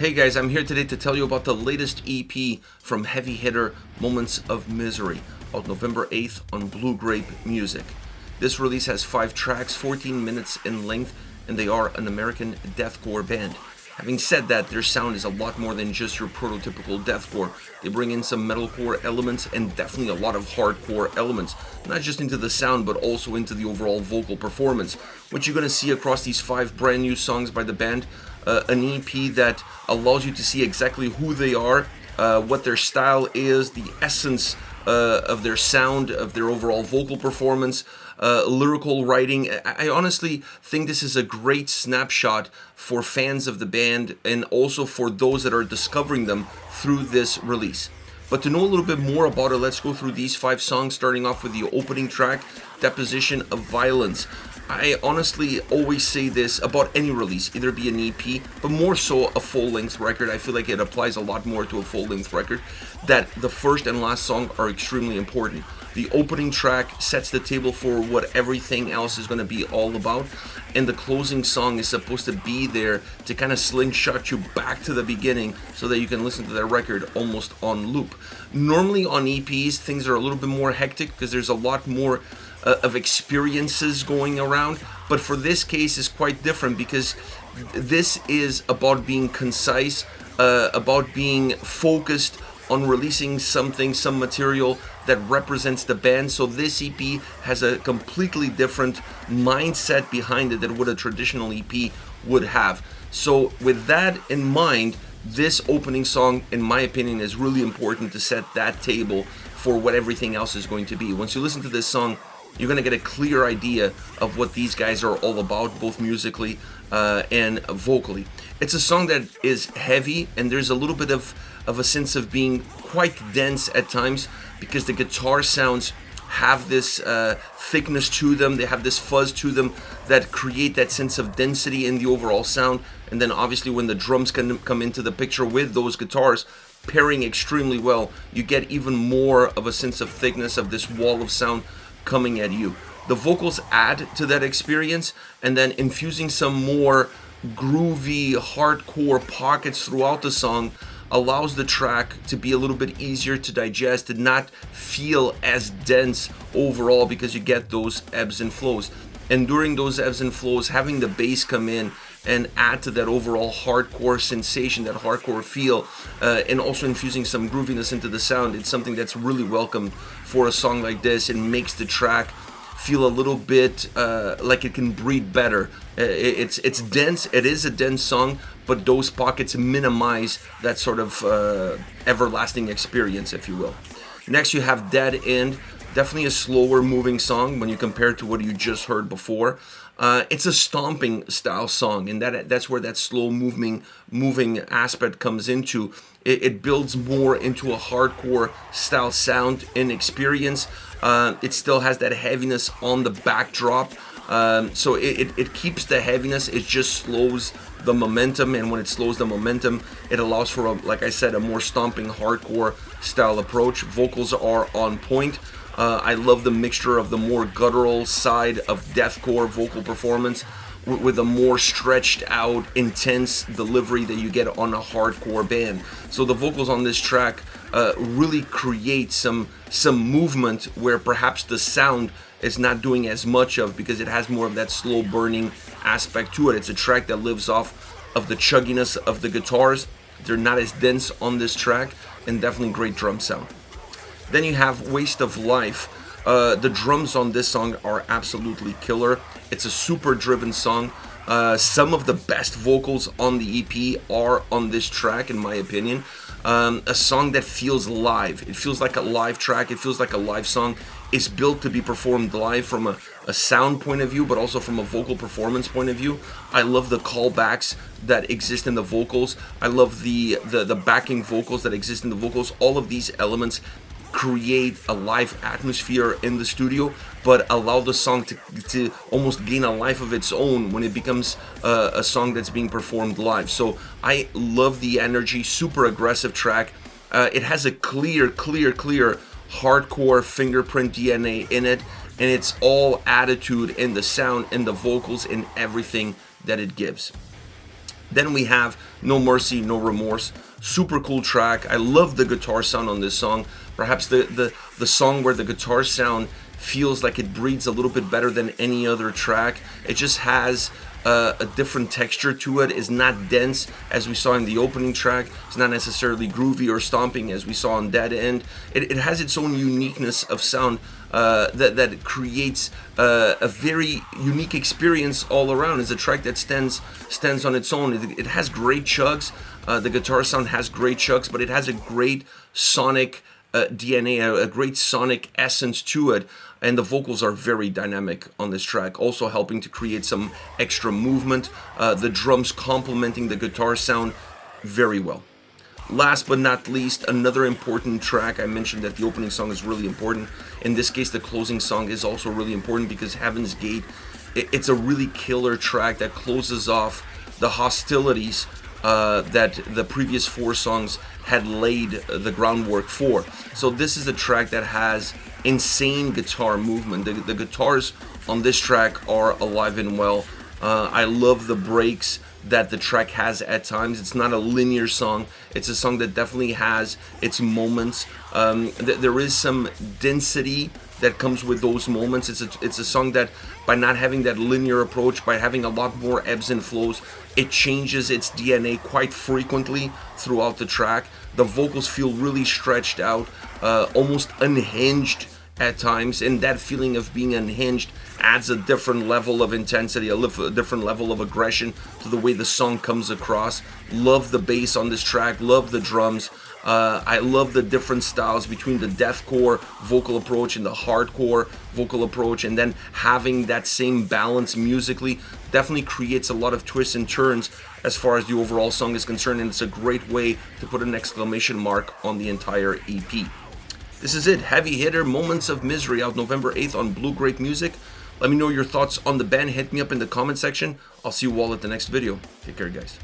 Hey guys, I'm here today to tell you about the latest EP from heavy hitter Moments of Misery, out November 8th on Blue Grape Music. This release has 5 tracks, 14 minutes in length, and they are an American deathcore band. Having said that, their sound is a lot more than just your prototypical deathcore. They bring in some metalcore elements and definitely a lot of hardcore elements, not just into the sound but also into the overall vocal performance, which you're going to see across these 5 brand new songs by the band. An EP that allows you to see exactly who they are, what their style is, the essence of their sound, of their overall vocal performance, lyrical writing. I honestly think this is a great snapshot for fans of the band and also for those that are discovering them through this release. But to know a little bit more about it, let's go through these 5 songs, starting off with the opening track, Deposition of Violence. I honestly always say this about any release, either be an EP, but more so a full-length record. I feel like it applies a lot more to a full-length record, that the first and last song are extremely important. The opening track sets the table for what everything else is going to be all about, and the closing song is supposed to be there to kind of slingshot you back to the beginning so that you can listen to that record almost on loop. Normally on EPs, things are a little bit more hectic because there's a lot more of experiences going around, but for this case is quite different because this is about being concise, about being focused on releasing something, some material that represents the band. So this EP has a completely different mindset behind it than what a traditional EP would have. So with that in mind, this opening song, in my opinion, is really important to set that table for what everything else is going to be. Once you listen to this song, you're going to get a clear idea of what these guys are all about, both musically and vocally. It's a song that is heavy, and there's a little bit of a sense of being quite dense at times because the guitar sounds have this thickness to them, they have this fuzz to them that create that sense of density in the overall sound. And then obviously when the drums can come into the picture with those guitars pairing extremely well, you get even more of a sense of thickness of this wall of sound coming at you. The vocals add to that experience, and then infusing some more groovy hardcore pockets throughout the song allows the track to be a little bit easier to digest and not feel as dense overall because you get those ebbs and flows. And during those ebbs and flows, having the bass come in and add to that overall hardcore sensation, that hardcore feel, and also infusing some grooviness into the sound, it's something that's really welcome for a song like this and makes the track feel a little bit like it can breathe better. It's dense, it is a dense song, but those pockets minimize that sort of everlasting experience, if you will. Next you have Dead End. Definitely a slower moving song when you compare it to what you just heard before. It's a stomping style song, and that's where that slow moving aspect comes into. It builds more into a hardcore style sound and experience. It still has that heaviness on the backdrop. So it keeps the heaviness, it just slows the momentum, and when it slows the momentum, it allows for, like I said, a more stomping hardcore style approach. Vocals are on point. I love the mixture of the more guttural side of deathcore vocal performance with a more stretched out, intense delivery that you get on a hardcore band. So the vocals on this track really create some movement where perhaps the sound is not doing as much of, because it has more of that slow burning aspect to it. It's a track that lives off of the chugginess of the guitars. They're not as dense on this track, and definitely great drum sound. Then you have Waste of Life. The drums on this song are absolutely killer. It's a super driven song. Some of the best vocals on the EP are on this track, in my opinion. A song that feels live. It feels like a live track. It feels like a live song. It's built to be performed live from a sound point of view, but also from a vocal performance point of view. I love the callbacks that exist in the vocals. I love the backing vocals that exist in the vocals. All of these elements create a live atmosphere in the studio, but allow the song to almost gain a life of its own when it becomes a song that's being performed live. So I love the energy, super aggressive track. It has a clear hardcore fingerprint DNA in it, and it's all attitude in the sound, in the vocals, in everything that it gives. Then we have No Mercy, No Remorse. Super cool track. I love the guitar sound on this song. Perhaps the song where the guitar sound feels like it breathes a little bit better than any other track. It just has a different texture to it. It's not dense as we saw in the opening track. It's not necessarily groovy or stomping as we saw on Dead End. It has its own uniqueness of sound that creates a very unique experience all around. It's a track that stands on its own. It has great chugs. The guitar sound has great chugs, but it has a great sonic DNA, a great sonic essence to it, and the vocals are very dynamic on this track, also helping to create some extra movement. The drums complementing the guitar sound very well. Last but not least, another important track. I mentioned that the opening song is really important. In this case, the closing song is also really important because Heaven's Gate, it's a really killer track that closes off the hostilities that the previous 4 songs had laid the groundwork for. So this is a track that has insane guitar movement. The guitars on this track are alive and well. I love the breaks that the track has at times. It's not a linear song. It's a song that definitely has its moments. There is some density that comes with those moments. It's a song that, by not having that linear approach, by having a lot more ebbs and flows, it changes its DNA quite frequently throughout the track. The vocals feel really stretched out, almost unhinged at times, and that feeling of being unhinged adds a different level of intensity, a different level of aggression to the way the song comes across. Love the bass on this track, love the drums. I love the different styles between the deathcore vocal approach and the hardcore vocal approach, and then having that same balance musically definitely creates a lot of twists and turns as far as the overall song is concerned, and it's a great way to put an exclamation mark on the entire EP. This is it, Heavy Hitter, Moments of Misery, out November 8th on Blue Grape Music. Let me know your thoughts on the band. Hit me up in the comment section. I'll see you all at the next video. Take care, guys.